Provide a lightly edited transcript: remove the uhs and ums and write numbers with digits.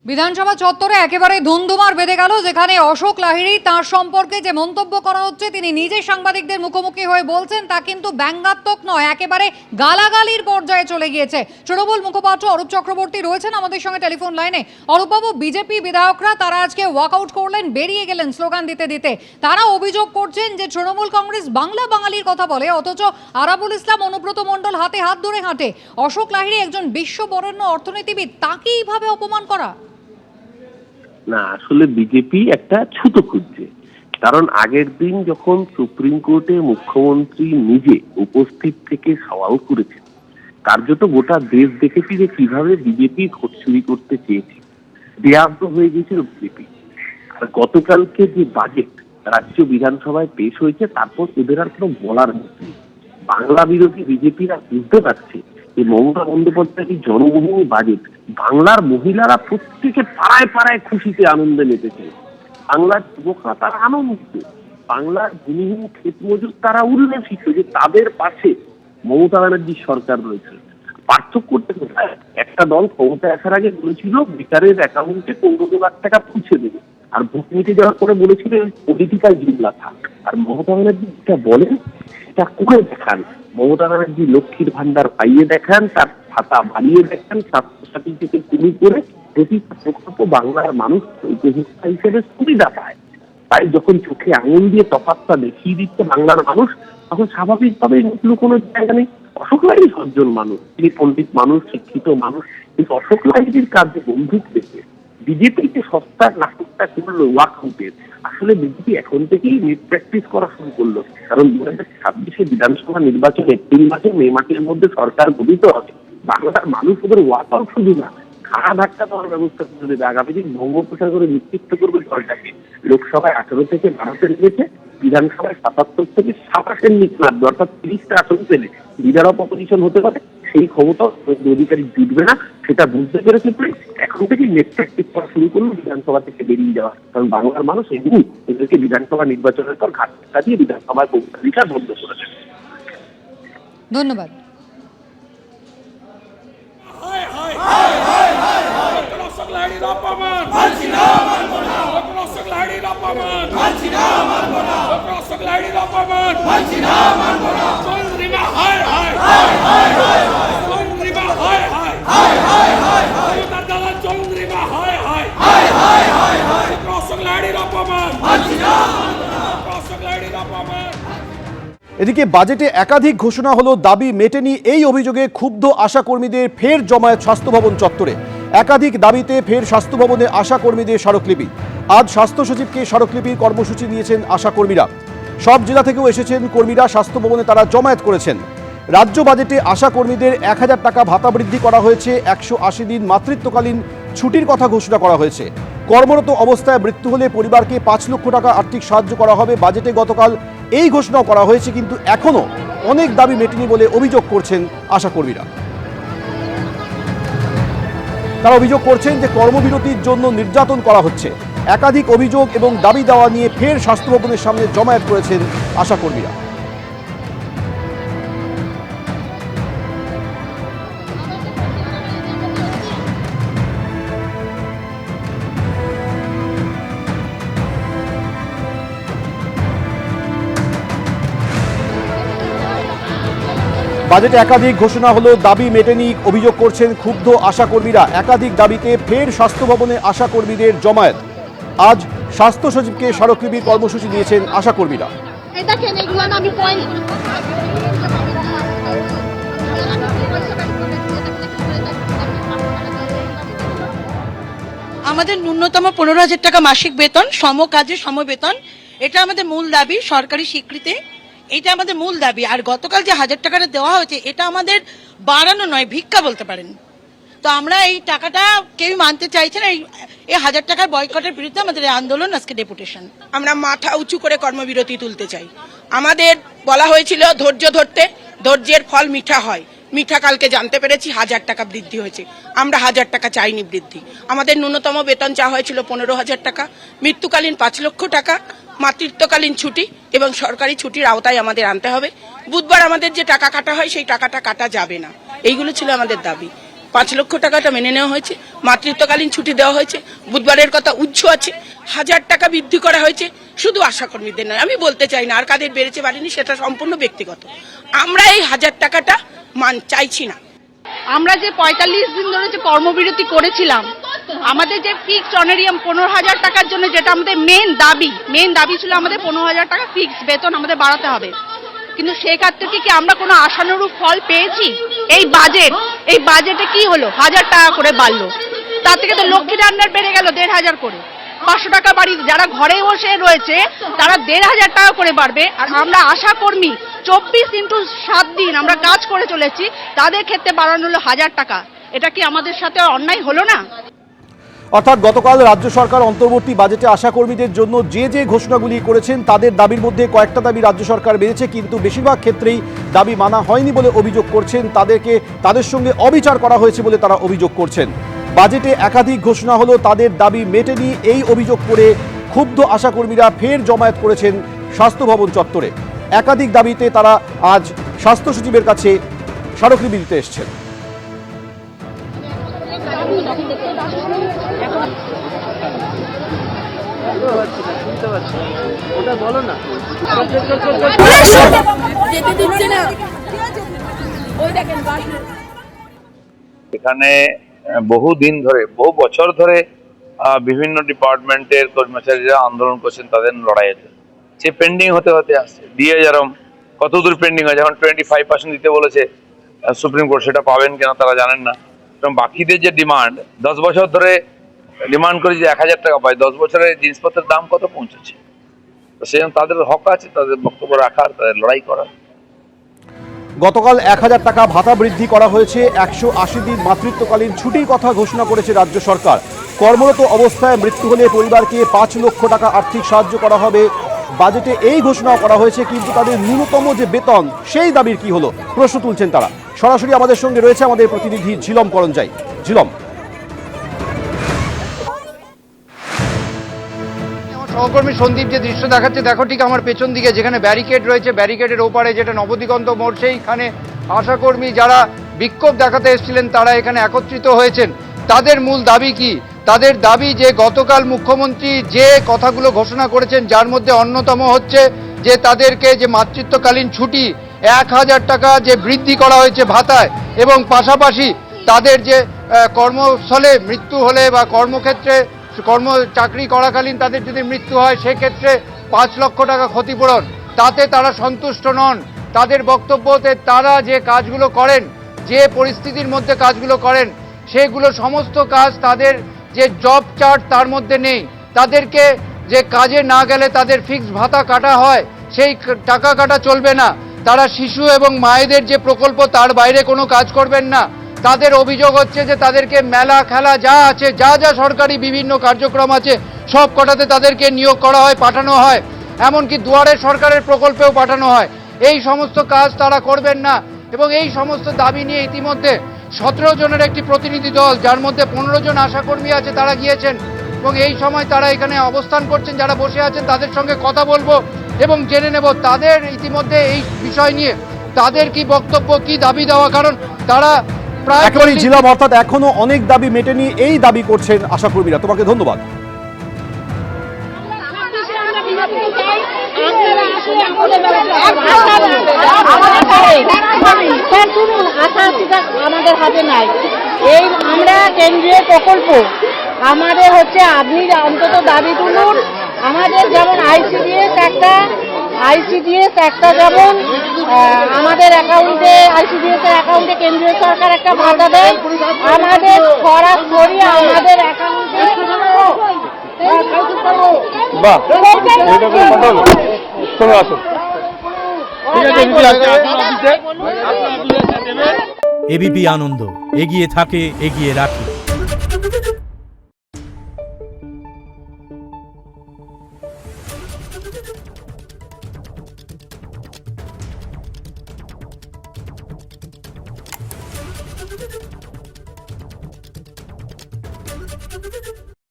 বিধানসভা চত্বরে একেবারে ধুন্ধুমার বেঁধে গেল, যেখানে অশোক লাহিড়ী তার সম্পর্কে যে মন্তব্য করা হচ্ছে, তিনি নিজে সাংবাদিকদের মুখোমুখি হয়ে বলছেন, তা কিন্তু ব্যঙ্গাত্মক নয়, একেবারে গালাগালির পর্যায়ে চলে গিয়েছে। তৃণমূল মুখপাত্র অরূপ চক্রবর্তী রয়েছেন আমাদের সঙ্গে টেলিফোন লাইনে। অরূপবাবু, বিজেপি বিধায়করা তারা আজকে ওয়াকআউট করলেন, বেরিয়ে গেলেন স্লোগান দিতে দিতে। তারা অভিযোগ করছেন যে তৃণমূল কংগ্রেস বাংলা বাঙালির কথা বলে, অথচ আরাবুল ইসলাম, অনুব্রত মণ্ডল হাতে হাত ধরে হাঁটে। অশোক লাহিড়ী একজন বিশ্ববরেণ্য অর্থনীতিবিদ, তাকে এইভাবে অপমান করা? না, আসলে বিজেপি একটা ছুতো খুঁজছে। কারণ আগের দিন যখন সুপ্রিম কোর্টে মুখ্যমন্ত্রী নিজে উপস্থিত থেকে সওয়াল করেছেন, কার্যত গোটা দেশ দেখেছি যে কিভাবে বিজেপি ভোট চুরি করতে চেয়েছে, বেআব্দ হয়ে গিয়েছিল বিজেপি। আর গতকালকে যে বাজেট রাজ্য বিধানসভায় পেশ হয়েছে, তারপর এদের আর কোনো বলার নেই। বাংলা বিরোধী বিজেপিরা বুঝতে পারছে যে মমতা বন্দ্যোপাধ্যায়ের জনমোহিনী বাজেট, বাংলার মহিলারা প্রত্যেকে পাড়ায় পাড়ায় খুশিতে আনন্দে মেতেছে। বাংলার যুবকরা তারা আনন্দিত, বাংলার ভূমিহীন ক্ষেত মজুর তারা উল্লসিত যে তাদের পাশে মমতা ব্যানার্জির সরকার রয়েছে। পার্থক্যটা কোথায়? একটা দল ক্ষমতায় আসার আগে বলেছিল বেকারের অ্যাকাউন্টে 15 লাখ টাকা পৌঁছে দেবে, আর ভোট নিতে যাওয়ার পরে বলেছিল পলিটিক্যাল জিমলা থাক। আর মমতা ব্যানার্জি যেটা বলেন সেটা করে দেখান। মমতা ব্যানার্জি লক্ষ্মীর ভান্ডার পাইয়ে দেখান, তার ভাতা বাড়িয়ে দেখান, স্বাস্থ্যসাথী থেকে শুরু করে প্রতিটা প্রকল্প বাংলার মানুষ উপভোক্তা হিসেবে সুবিধা পায়। তাই যখন চোখে আঙুল দিয়ে তফাৎটা দেখিয়ে দিচ্ছে বাংলার মানুষ, তখন স্বাভাবিকভাবে এগুলো কোনো জায়গা নেই। অশোক লাহিড়ী সজ্জন মানুষ, তিনি পণ্ডিত মানুষ, শিক্ষিত মানুষ, কিন্তু অশোক লাহিড়ীর কাজে বন্দুক দেখে বিজেপি যে সস্তার নাটকটা করলো ওয়াকআউটের, আসলে বিজেপি এখন থেকেই নেট প্র্যাকটিস করা শুরু করলো। কারণ 2026 বিধানসভা নির্বাচন এপ্রিল মাসে, মে মাসের মধ্যে সরকার গঠিত হবে। বাংলার মানুষ ওদের ওয়াকআউট শুধু না, খাড়া ধাক্কা দেওয়ার ব্যবস্থা করে দেবে। আগামী দিন বঙ্গোপসাগরে নেতৃত্ব করবে দলটাকে। লোকসভায় 18 থেকে 12 লেগেছে, বিধানসভায় 77 থেকে 27 নিচনার, অর্থাৎ 30টা আসন পেলে লিডার অফ অপোজিশন হতে পারে। সেই ক্ষমতা অধিকারী জুটবে না, সেটা বুঝতে পেরেছে বলে এখন থেকে নেট প্র্যাকটিস করা শুরু করলো বিধানসভা থেকে বেরিয়ে যাওয়া। কারণ বাংলার মানুষ এমনি এদেরকে বিধানসভা নির্বাচনের পর ঘাটটা দিয়ে বিধানসভায় ভোটাধিকার বন্ধ করেছে। ধন্যবাদ। এদিকে বাজেটে একাধিক ঘোষণা হলো, দাবি মেটেনি। এই অভিযোগে ক্ষুব্ধ আশাকর্মীদের ফের জমায়েত স্বাস্থ্য ভবন চত্বরে। একাধিক দাবিতে ফের স্বাস্থ্য ভবনে আশাকর্মীদের স্মারকলিপি। আজ স্বাস্থ্য সচিবকে স্মারকলিপির কর্মসূচি নিয়েছেন আশাকর্মীরা। সব জেলা থেকেও এসেছেন কর্মীরা, স্বাস্থ্য ভবনে তারা জমায়েত করেছেন। রাজ্য বাজেটে আশাকর্মীদের 1000 টাকা ভাতা বৃদ্ধি করা হয়েছে, 180 দিন মাতৃত্বকালীন ছুটির কথা ঘোষণা করা হয়েছে। কর্মরত অবস্থায় মৃত্যু হলে পরিবারকে 5 লক্ষ টাকা আর্থিক সাহায্য করা হবে। বাজেটে গতকাল এই ঘোষণাও করা হয়েছে, কিন্তু এখনও অনেক দাবি মেটেনি বলে অভিযোগ করছেন আশাকর্মীরা। তারা অভিযোগ করছেন যে কর্মবিরতির জন্য নির্যাতন করা হচ্ছে। একাধিক অভিযোগ এবং দাবি দেওয়া নিয়ে ফের স্বাস্থ্য ভবনের সামনে জমায়েত করেছেন আশাকর্মীরা। বাজেটে একাধিক ঘোষণা হলো, দাবি মেটেনি, অভিযোগ করছেন ক্ষুব্ধ আশাকর্মীরা। একাধিক দাবিতে ফের স্বাস্থ্য ভবনে আশাকর্মীদের জমায়েত। আজ স্বাস্থ্য সচিবকে স্মারকলিপির কর্মসূচি দিয়েছেন আশাকর্মীরা। আমাদের ন্যূনতম 15,000 টাকা মাসিক বেতন, সম কাজে সম বেতন, এটা আমাদের মূল দাবি। সরকারি স্বীকৃতি, এটা আমাদের মূল দাবি। আর গতকাল যে 1000 টাকাটা দেওয়া হয়েছে, এটা আমাদের বাড়ানো নয়, ভিক্ষা বলতে পারেন। তো আমরা এই টাকাটা কেউ মানতে চাইছে না। এই 1000 টাকার বয়কটের বিরুদ্ধে আমাদের আন্দোলন, আজকে ডেপুটেশন। আমরা মাথা উঁচু করে কর্মবিরতি তুলতে চাই। আমাদের বলা হয়েছিল ধৈর্য ধরতে, ধৈর্যের ফল মিঠা হয়। মিঠা কালকে জানতে পেরেছি 1000 টাকা বৃদ্ধি হয়েছে। আমরা 1000 টাকা চাইনি বৃদ্ধি। আমাদের ন্যূনতম বেতন চাওয়া হয়েছিল 15,000 টাকা, মৃত্যুকালীন 5 লক্ষ টাকা, মাতৃত্বকালীন ছুটি এবং সরকারি ছুটির আওতায় আমাদের আনতে হবে। বুধবার আমাদের যে টাকা কাটা হয় সেই টাকাটা কাটা যাবে না। এইগুলো ছিল আমাদের দাবি। 5 লক্ষ টাকাটা মেনে নেওয়া হয়েছে, মাতৃত্বকালীন ছুটি দেওয়া হয়েছে, বুধবারের কথা উচ্চ আছে, 1000 টাকা বৃদ্ধি করা হয়েছে, শুধু আশাকর্মীদের নয়। আমি বলতে চাই না আর কাদের বেড়েছে বাড়েনি, সেটা সম্পূর্ণ ব্যক্তিগত। আমরা এই 1000 টাকাটা চাইছি না। আমরা যে 45 দিন ধরে যে কর্মবিরতি করেছিলাম, আমাদের যে ফিক্সড অনারিয়াম 15,000 টাকার জন্য, যেটা আমাদের মেন দাবি ছিল আমাদের 15,000 টাকা ফিক্সড বেতন আমাদের বাড়াতে হবে, কিন্তু সেক্ষেত্রে কি আমরা কোনো আশানুরূপ ফল পেয়েছি? এই বাজেটে কি হলো? 1000 টাকা করে বাড়লো, তার থেকে তো লক্ষ্মীর ভান্ডার বেড়ে গেল 1,500 করে, 500 টাকা বাড়ি, যারা ঘরে বসে রয়েছে তারা 1,500 টাকা করে বাড়বে। আর আমরা আশা কর্মী 24x7 দিন আমরা কাজ করে চলেছি, তাদের ক্ষেত্রে বাড়ানো হলো 1000 টাকা। এটা কি আমাদের সাথে অন্যায় হলো না? অর্থাৎ গতকাল রাজ্য সরকার অন্তর্বর্তী বাজেটে আশাকর্মীদের জন্য যে ঘোষণাগুলি করেছেন তাদের দাবির মধ্যে কয়েকটা দাবি রাজ্য সরকার মেনেছে, কিন্তু বেশিরভাগ ক্ষেত্রেই দাবি মানা হয়নি বলে অভিযোগ করছেন। তাদের সঙ্গে অবিচার করা হয়েছে বলে তারা অভিযোগ করছেন। বাজেটে একাধিক ঘোষণা হলো, তাদের দাবি মেটেনি, এই অভিযোগ করে ক্ষুব্ধ আশাকর্মীরা ফের জমায়েত করেছেন স্বাস্থ্য ভবন চত্বরে। একাধিক দাবিতে তারা আজ স্বাস্থ্য সচিবের কাছে স্মারকলিপি দিতে এসছেন। এখানে বহু বছর ধরে বিভিন্ন ডিপার্টমেন্টের কর্মচারীরা আন্দোলন করছেন তাদের লড়াইয়ের জন্য। সে পেন্ডিং হতে আসছে, দিয়ে যেরকম কতদূর পেন্ডিং হয়, যখন 25% দিতে বলেছে সুপ্রিম কোর্ট, সেটা পাবেন কিনা তারা জানেন না। এবং বাকিদের যে ডিমান্ড, 10 বছর ধরে ডিমান্ড করে যে 1000 টাকা পায়, 10 বছরের জিনিসপত্রের দাম কত পৌঁছেছে, তো সেজন্য তাদের হক আছে তাদের বক্তব্য রাখার, তাদের লড়াই করার। গতকাল 1000 টাকা ভাতা বৃদ্ধি করা হয়েছে, 180 দিন মাতৃত্বকালীন ছুটির কথা ঘোষণা করেছে রাজ্য সরকার। কর্মরত অবস্থায় মৃত্যু হলে পরিবারকে 5 লক্ষ টাকা আর্থিক সাহায্য করা হবে। বাজেটে এই ঘোষণা করা হয়েছে, কিন্তু তাদের ন্যূনতম যে বেতন সেই দাবির কি হলো প্রশ্ন তুলছেন তারা। সরাসরি আমাদের সঙ্গে রয়েছে আমাদের প্রতিনিধি ঝিলম করঞ্জাই। ঝিলম, সহকর্মী সন্দীপ যে দৃশ্য দেখাচ্ছে, দেখো ঠিক আমার পেছন দিকে যেখানে ব্যারিকেড রয়েছে, ব্যারিকেডের ওপারে যেটা নবদিগন্ত মোড়, সেইখানে আশাকর্মী যারা বিক্ষোভ দেখাতে এসেছিলেন তারা এখানে একত্রিত হয়েছেন। তাদের মূল দাবি কি? তাদের দাবি যে গতকাল মুখ্যমন্ত্রী যে কথাগুলো ঘোষণা করেছেন, যার মধ্যে অন্যতম হচ্ছে যে তাদেরকে যে মাতৃত্বকালীন ছুটি 1000 টাকা যে বৃদ্ধি করা হয়েছে ভাতায়, এবং পাশাপাশি তাদের যে কর্মস্থলে মৃত্যু হলে বা কর্মক্ষেত্রে চাকরি করাকালীন তাদের যদি মৃত্যু হয় সেক্ষেত্রে 5 লক্ষ টাকা ক্ষতিপূরণ, তাতে তারা সন্তুষ্ট নন। তাদের বক্তব্যতে তারা যে কাজগুলো করেন, যে পরিস্থিতির মধ্যে কাজগুলো করেন, সেগুলো সমস্ত কাজ তাদের যে জব চার্ট তার মধ্যে নেই। তাদেরকে যে কাজে না গেলে তাদের ফিক্সড ভাতা কাটা হয়, সেই টাকা কাটা চলবে না। তারা শিশু এবং মায়েদের যে প্রকল্প তার বাইরে কোনো কাজ করবেন না। তাদের অভিযোগ হচ্ছে যে তাদেরকে মেলা খেলা যা আছে, যা সরকারি বিভিন্ন কার্যক্রম আছে, সব কটাতে তাদেরকে নিয়োগ করা হয়, পাঠানো হয়, এমনকি দুয়ারে সরকারের প্রকল্পেও পাঠানো হয়। এই সমস্ত কাজ তারা করবেন না, এবং এই সমস্ত দাবি নিয়ে ইতিমধ্যে 17 জনের একটি প্রতিনিধি দল, যার মধ্যে 15 জন আশাকর্মী আছে, তারা গিয়েছেন এবং এই সময় তারা এখানে অবস্থান করছেন। যারা বসে আছেন তাদের সঙ্গে কথা বলবো এবং জেনে নেব তাদের ইতিমধ্যে এই বিষয় নিয়ে তাদের কি বক্তব্য, কি দাবি দেওয়া, কারণ তারা একেবারে ঝিলম, অর্থাৎ এখনো অনেক দাবি মেটেনি, এই দাবি করছেন আশাকর্মীরা। তোমাকে ধন্যবাদ। আমাদের হাতে নাই, এই আমরা কেন্দ্রীয় প্রকল্প আমাদের হচ্ছে, আপনি অন্তত দাবি তুলুন। আমাদের যেমন আইসিডিএস একটা যেমন আমাদের অ্যাকাউন্টে, আইসিডিএস এর অ্যাকাউন্টে কেন্দ্রীয় সরকার একটা ভাতা দেয়, আমাদের সরাসরি আমাদের অ্যাকাউন্টে এবিপি আনন্দ, এগিয়ে থাকে, এগিয়ে রাখে।